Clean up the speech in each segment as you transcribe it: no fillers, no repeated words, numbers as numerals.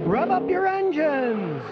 Rev up your engines!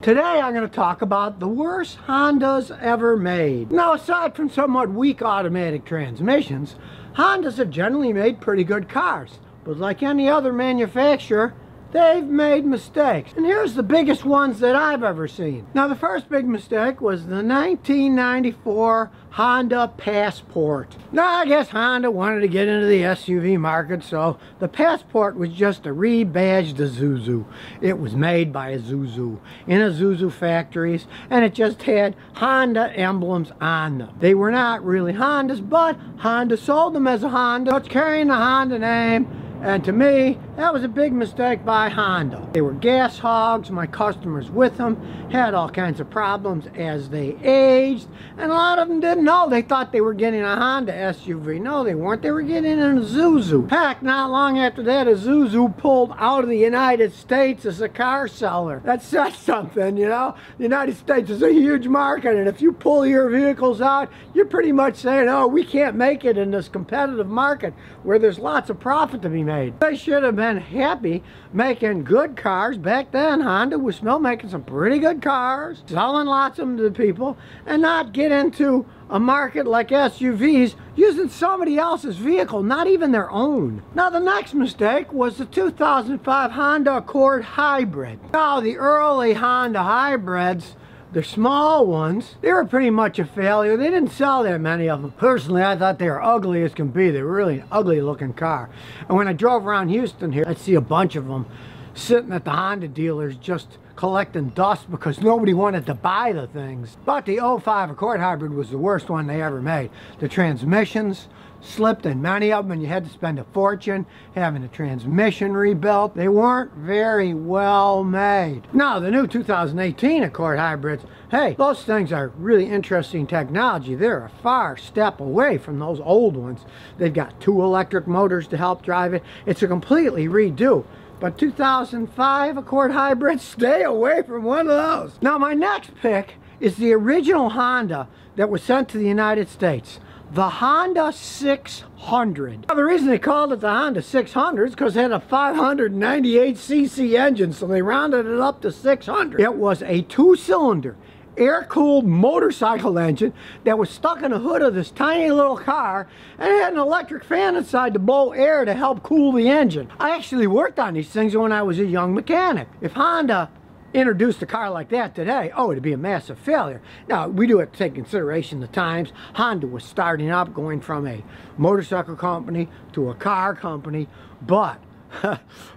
Today I'm going to talk about the worst Hondas ever made. Now, aside from somewhat weak automatic transmissions, Hondas have generally made pretty good cars. But like any other manufacturer, they've made mistakes. And here's the biggest ones that I've ever seen. Now, the first big mistake was the 1994 Honda Passport. Now, I guess Honda wanted to get into the SUV market, so the Passport was just a rebadged Isuzu. It was made by Isuzu in Isuzu factories, and it just had Honda emblems on them. They were not really Hondas, but Honda sold them as a Honda. So it's carrying the Honda name. And to me, that was a big mistake by Honda. They were gas hogs. My customers with them had all kinds of problems as they aged. And a lot of them didn't know. They thought they were getting a Honda SUV. No, they weren't. They were getting an Isuzu. Heck, not long after that, Isuzu pulled out of the United States as a car seller. That says something, you know? The United States is a huge market, and if you pull your vehicles out, you're pretty much saying, oh, we can't make it in this competitive market where there's lots of profit to be made. They should have been happy making good cars. Back then, Honda was still making some pretty good cars, selling lots of them to people, and not get into a market like SUVs using somebody else's vehicle, not even their own. Now, the next mistake was the 2005 Honda Accord Hybrid. Now, the early Honda hybrids, the small ones, they were pretty much a failure. They didn't sell that many of them. Personally, I thought they were ugly as can be. They were really an ugly looking car. And when I drove around Houston here, I'd see a bunch of them sitting at the Honda dealers just collecting dust because nobody wanted to buy the things. But the 05 Accord Hybrid was the worst one they ever made. The transmissions slipped in many of them, and you had to spend a fortune having the transmission rebuilt. They weren't very well made. Now, the new 2018 Accord Hybrids, hey, those things are really interesting technology. They're a far step away from those old ones. They've got 2 electric motors to help drive it. It's a completely redo. But 2005 Accord Hybrids, stay away from one of those. Now, my next pick is the original Honda that was sent to the United States. The Honda 600. Now, the reason they called it the Honda 600 is because it had a 598cc engine, so they rounded it up to 600. It was a 2-cylinder, air-cooled motorcycle engine that was stuck in the hood of this tiny little car, and it had an electric fan inside to blow air to help cool the engine. I actually worked on these things when I was a young mechanic. If Honda introduced a car like that today, oh, it'd be a massive failure. Now, we do have to take consideration the times. Honda was starting up, going from a motorcycle company to a car company, but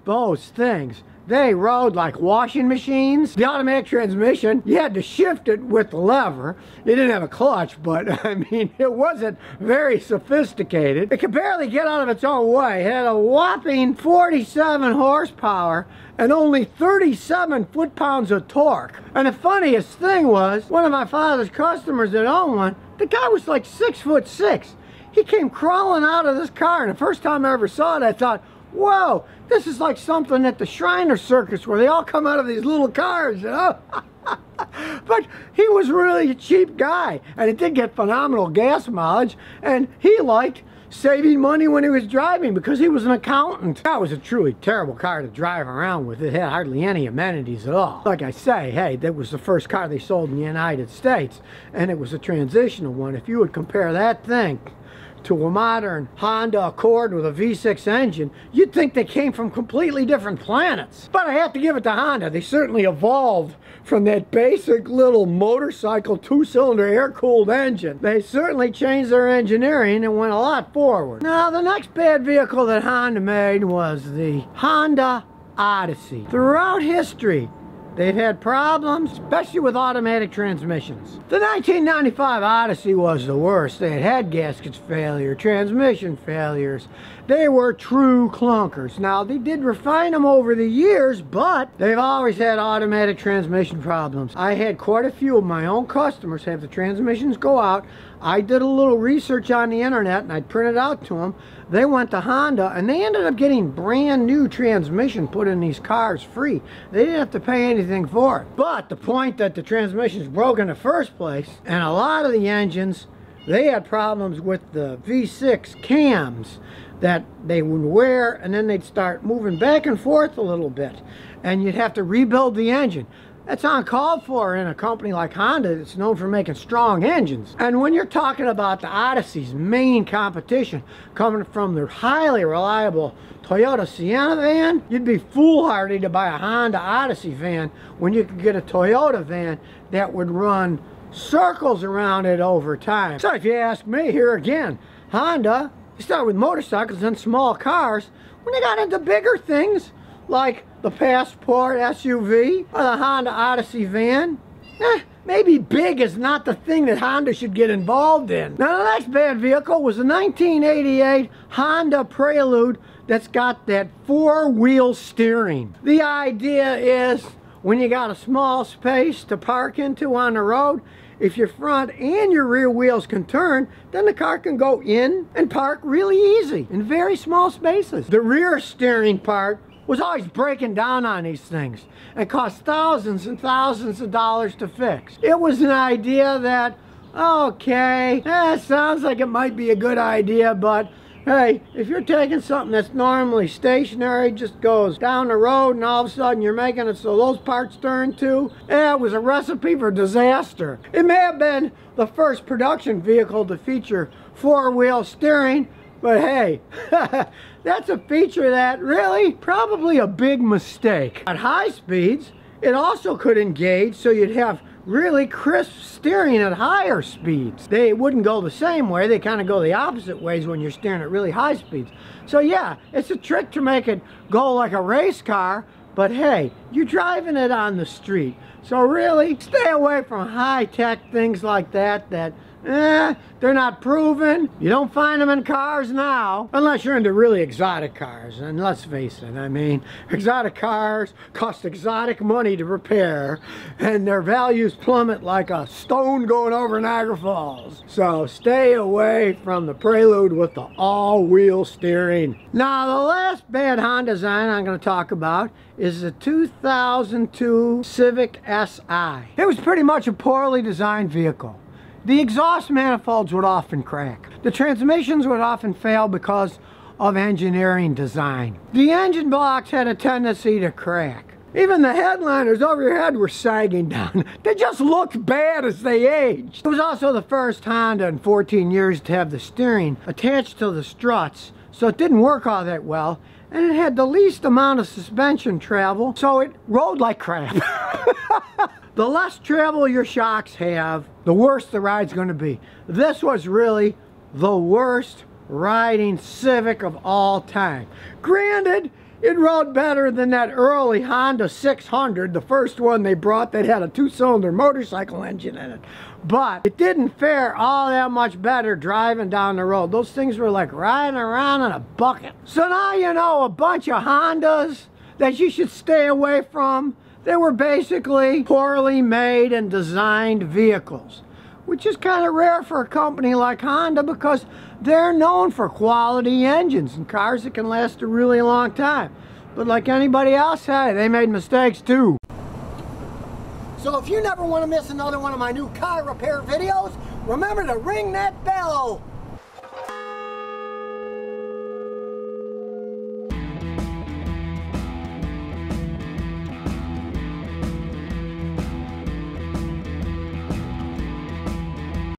those things, they rode like washing machines. The automatic transmission, you had to shift it with the lever. It didn't have a clutch, but I mean, it wasn't very sophisticated. It could barely get out of its own way. It had a whopping 47 horsepower and only 37 foot-pounds of torque. And the funniest thing was, one of my father's customers that owned one, the guy was like 6'6". He came crawling out of this car, and the first time I ever saw it, I thought, whoa, this is like something at the Shriner Circus where they all come out of these little cars, you know? But he was really a cheap guy, and it did get phenomenal gas mileage, and he liked saving money when he was driving because he was an accountant. That was a truly terrible car to drive around with. It had hardly any amenities at all. Like I say, hey, that was the first car they sold in the United States, and it was a transitional one. If you would compare that thing to a modern Honda Accord with a V6 engine, you'd think they came from completely different planets. But I have to give it to Honda. They certainly evolved from that basic little motorcycle 2-cylinder air-cooled engine. They certainly changed their engineering and went a lot forward. Now, the next bad vehicle that Honda made was the Honda Odyssey. Throughout history, they've had problems, especially with automatic transmissions. The 1995 Odyssey was the worst. They had head gaskets failure, transmission failures. They were true clunkers. Now, they did refine them over the years, but they've always had automatic transmission problems. I had quite a few of my own customers have the transmissions go out. I did a little research on the internet, and I printed out to them. They went to Honda, and they ended up getting brand new transmission put in these cars free. They didn't have to pay anything for it. But the point that the transmissions broke in the first place, and a lot of the engines, they had problems with the V6 cams. that they would wear, and then they'd start moving back and forth a little bit, and you'd have to rebuild the engine. That's uncalled for in a company like Honda that's known for making strong engines. And when you're talking about the Odyssey's main competition coming from their highly reliable Toyota Sienna van, you'd be foolhardy to buy a Honda Odyssey van when you could get a Toyota van that would run circles around it over time. So if you ask me, here again, Honda, you start with motorcycles and small cars. When they got into bigger things like the Passport SUV or the Honda Odyssey van, maybe big is not the thing that Honda should get involved in. Now the next bad vehicle was a 1988 Honda Prelude that's got that four-wheel steering. The idea is when you got a small space to park into on the road, if your front and your rear wheels can turn, then the car can go in and park really easy in very small spaces. The rear steering part was always breaking down on these things and cost thousands and thousands of dollars to fix. It was an idea that, okay, it sounds like it might be a good idea, but hey, if you're taking something that's normally stationary, just goes down the road, and all of a sudden you're making it so those parts turn too, it was a recipe for disaster. It may have been the first production vehicle to feature four-wheel steering, but hey, that's a feature that really, probably a big mistake. At high speeds, it also could engage so you'd have really crisp steering at higher speeds. They wouldn't go the same way, they kind of go the opposite ways when you're steering at really high speeds. So yeah, it's a trick to make it go like a race car, but hey, you're driving it on the street. So really, stay away from high-tech things like that they're not proven. You don't find them in cars now, unless you're into really exotic cars. And let's face it, I mean, exotic cars cost exotic money to repair, and their values plummet like a stone going over Niagara Falls. So stay away from the Prelude with the all-wheel steering. Now, the last bad Honda design I'm going to talk about is the 2002 Civic Si. It was pretty much a poorly designed vehicle. The exhaust manifolds would often crack. The transmissions would often fail because of engineering design. The engine blocks had a tendency to crack. Even the headliners over your head were sagging down. They just looked bad as they aged. It was also the first Honda in 14 years to have the steering attached to the struts, so it didn't work all that well, and it had the least amount of suspension travel, so it rode like crap. The less travel your shocks have, the worse the ride's going to be. This was really the worst riding Civic of all time. Granted, it rode better than that early Honda 600, the first one they brought that had a two-cylinder motorcycle engine in it. But it didn't fare all that much better driving down the road. Those things were like riding around in a bucket. So now you know a bunch of Hondas that you should stay away from. They were basically poorly made and designed vehicles, which is kind of rare for a company like Honda because they're known for quality engines and cars that can last a really long time. But like anybody else, hey, they made mistakes too. So if you never want to miss another one of my new car repair videos, remember to ring that bell.